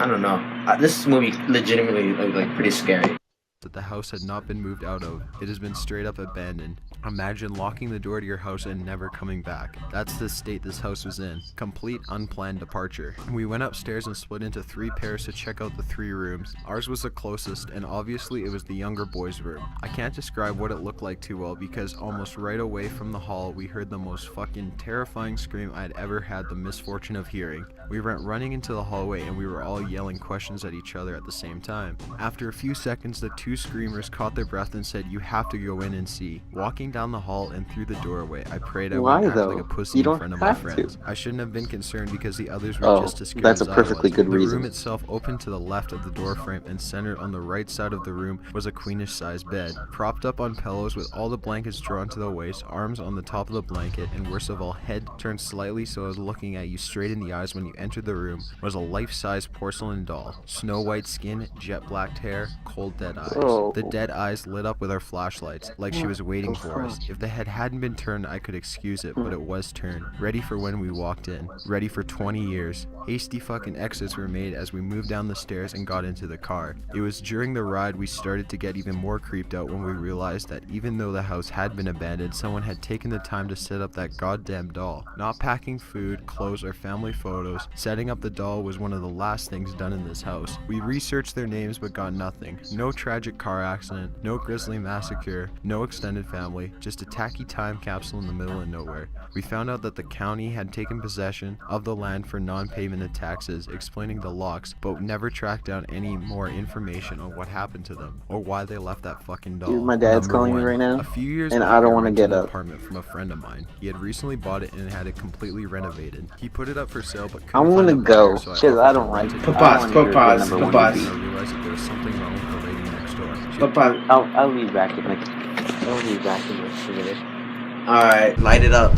Speaker 2: don't know. This movie legitimately like pretty scary.
Speaker 3: That the house had not been moved out of. It has been straight up abandoned. Imagine locking the door to your house and never coming back. That's the state this house was in. Complete unplanned departure. We went upstairs and split into 3 pairs to check out the 3 rooms. Ours was the closest, and obviously it was the younger boys' room. I can't describe what it looked like too well because almost right away from the hall we heard the most fucking terrifying scream I'd ever had the misfortune of hearing. We went running into the hallway and we were all yelling questions at each other at the same time. After a few seconds, the 2 screamers caught their breath and said, "You have to go in and see." Walking down the hall and through the doorway, I prayed I wouldn't act like a pussy in front of my friends. I shouldn't have been concerned because the others were just as scared
Speaker 4: that's
Speaker 3: as
Speaker 4: a perfectly
Speaker 3: I was.
Speaker 4: good
Speaker 3: The
Speaker 4: reason.
Speaker 3: room itself opened to the left of the door frame, and centered on the right side of the room was a queenish-sized bed. Propped up on pillows with all the blankets drawn to the waist, arms on the top of the blanket, and worst of all, head turned slightly so I was looking at you straight in the eyes when you entered the room, was a life-size porcelain doll. Snow white skin, jet black hair, cold dead eyes.
Speaker 4: Oh.
Speaker 3: The dead eyes lit up with our flashlights, like she was waiting for us. If the head hadn't been turned, I could excuse it, but it was turned. Ready for when we walked in. Ready for 20 years. Hasty fucking exits were made as we moved down the stairs and got into the car. It was during the ride we started to get even more creeped out when we realized that even though the house had been abandoned, someone had taken the time to set up that goddamn doll. Not packing food, clothes, or family photos, setting up the doll was one of the last things done in this house. We researched their names but got nothing. No tragic car accident, no grisly massacre, no extended family, just a tacky time capsule in the middle of nowhere. We found out that the county had taken possession of the land for non-payment of taxes, explaining the locks, but never tracked down any more information on what happened to them or why they left that fucking doll.
Speaker 4: Dude, my dad's
Speaker 3: Number
Speaker 4: calling me
Speaker 3: one,
Speaker 4: right now,
Speaker 3: a few years
Speaker 4: and
Speaker 3: back,
Speaker 4: I don't wanna
Speaker 3: rented
Speaker 4: get
Speaker 3: an
Speaker 4: up.
Speaker 3: apartment from a friend of mine. He had recently bought it and had it completely renovated. He put it up for sale, but couldn't
Speaker 4: I'm
Speaker 3: find
Speaker 4: gonna
Speaker 3: a buyer,
Speaker 4: go,
Speaker 3: so I
Speaker 4: because
Speaker 3: offered
Speaker 4: I
Speaker 3: to
Speaker 4: don't like
Speaker 3: rent
Speaker 4: it.
Speaker 3: it.
Speaker 2: Put
Speaker 4: I
Speaker 2: pause,
Speaker 4: wanna
Speaker 2: put
Speaker 4: hear the
Speaker 2: pause,
Speaker 4: number
Speaker 2: put
Speaker 4: one
Speaker 2: pause.
Speaker 4: review.
Speaker 3: I realized that there was something wrong with the lady next door.
Speaker 2: Papa,
Speaker 4: I'll be back in like I'll be back in like a minute.
Speaker 2: alright, light it up.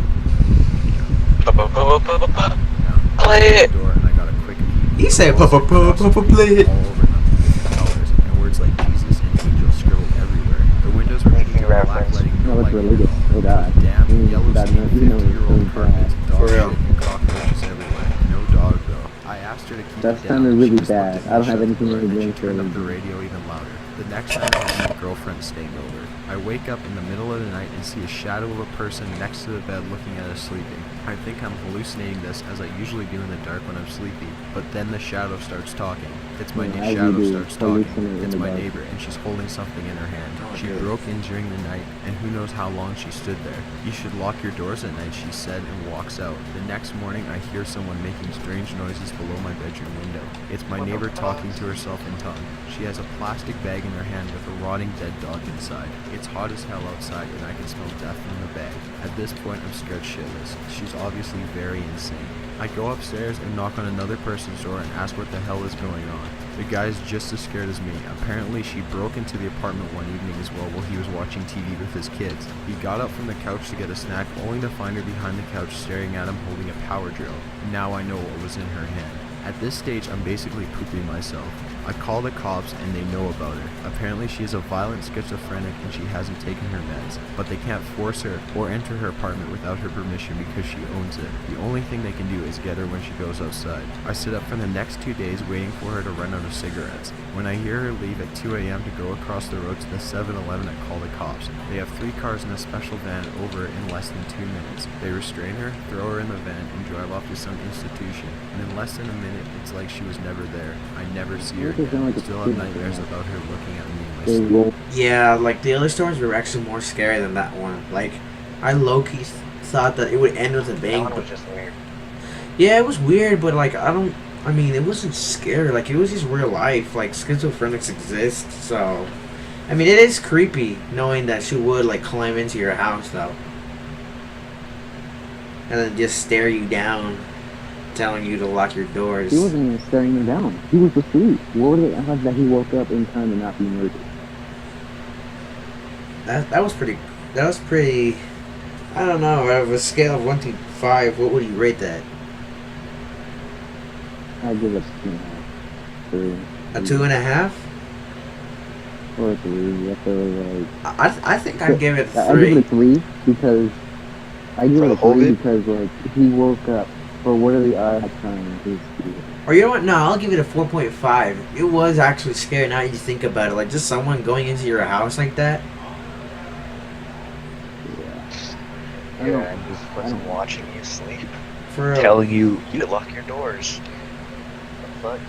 Speaker 3: Play it! Door and I got a quick peek.
Speaker 2: He said,
Speaker 3: The walls
Speaker 2: "Papa,
Speaker 3: were crossed
Speaker 2: Papa, play it."
Speaker 3: all over them in different colors, and words like Jesus and angel scribbled everywhere. The windows were painted black, letting no
Speaker 1: No, it's
Speaker 3: light
Speaker 1: related.
Speaker 3: in.
Speaker 1: Oh God.
Speaker 3: Damp, yellow
Speaker 1: That
Speaker 3: stained
Speaker 1: you know,
Speaker 3: 50-year-old
Speaker 1: it's
Speaker 3: carpets, dog
Speaker 2: For
Speaker 3: shit,
Speaker 2: real.
Speaker 3: and cockroaches everywhere. No dog though. I asked her to keep
Speaker 1: That
Speaker 3: it down.
Speaker 1: sounded
Speaker 3: She
Speaker 1: really
Speaker 3: just looked
Speaker 1: bad.
Speaker 3: at me
Speaker 1: I don't
Speaker 3: and
Speaker 1: have
Speaker 3: shut the
Speaker 1: anything
Speaker 3: door,
Speaker 1: really
Speaker 3: and she
Speaker 1: good for
Speaker 3: turned up the
Speaker 1: you.
Speaker 3: radio even louder. The next night, my girlfriend staying over. I wake up in the middle of the night and see a shadow of a person next to the bed looking at us sleeping. I think I'm hallucinating this as I usually do in the dark when I'm sleepy, but then the shadow starts talking. It's my
Speaker 1: Yeah, as you
Speaker 3: shadow
Speaker 1: do,
Speaker 3: starts talking.
Speaker 1: hallucinate in
Speaker 3: It's
Speaker 1: the
Speaker 3: my
Speaker 1: dark.
Speaker 3: neighbor and she's holding something in her hand.
Speaker 2: Oh,
Speaker 3: She
Speaker 2: good.
Speaker 3: broke in during the night and who knows how long she stood there. You should lock your doors at night, she said, and walks out. The next morning I hear someone making strange noises below my bedroom window. It's my neighbor talking to herself in tongue. She has a plastic bag in her hand with a rotting dead dog inside. It's hot as hell outside and I can smell death from the bag. At this point I'm scared shitless. She's obviously very insane. I go upstairs and knock on another person's door and ask what the hell is going on. The guy is just as scared as me. Apparently she broke into the apartment one evening as well while he was watching TV with his kids. He got up from the couch to get a snack only to find her behind the couch staring at him holding a power drill. Now I know what was in her hand. At this stage, I'm basically pooping myself. I call the cops and they know about her. Apparently she is a violent schizophrenic and she hasn't taken her meds, but they can't force her or enter her apartment without her permission because she owns it. The only thing they can do is get her when she goes outside. I sit up for the next 2 days waiting for her to run out of cigarettes. When I hear her leave at 2 a.m. to go across the road to the 7-Eleven, I call the cops. They have 3 cars in a special van over in less than 2 minutes. They restrain her, throw her in the van, and drive off to some institution. And in less than a minute, it's like she was never there. I never see her again. I still have nightmares about her looking at me in my
Speaker 1: They
Speaker 3: sleep.
Speaker 1: roll.
Speaker 2: Yeah, like the other stories were actually more scary than that one. Like, I low-key thought that it would end with a
Speaker 5: That
Speaker 2: bang.
Speaker 5: one
Speaker 2: But
Speaker 5: was just weird.
Speaker 2: yeah, it was weird, but like, I mean, it wasn't scary. Like, it was just real life. Like, schizophrenics exist, so. I mean, it is creepy knowing that she would, like, climb into your house, though. And then just stare you down, telling you to lock your doors.
Speaker 1: He wasn't even staring him down. He was asleep. What would it odds that he woke up in time to not be murdered?
Speaker 2: That was pretty. I don't know. Out of a scale of 1 to 5, what would you rate that?
Speaker 1: I'd give it a 2.5. 3.
Speaker 2: A 2.5?
Speaker 1: Or a 3. I feel like.
Speaker 2: I think I'd give it
Speaker 1: I'd give it a
Speaker 2: 3.
Speaker 1: 3 because. I give
Speaker 5: For
Speaker 1: it
Speaker 5: the
Speaker 1: a
Speaker 5: whole
Speaker 1: 3
Speaker 5: bit?
Speaker 1: because like he woke up. But what are the odds time?
Speaker 2: Or you know what? No, I'll give it a 4.5. It was actually scary now that you think about it. Like, just someone going into your house like that.
Speaker 1: I don't-
Speaker 5: Yeah, and just fucking watching you sleep.
Speaker 2: For real.
Speaker 5: Telling you to lock your doors. What the fuck?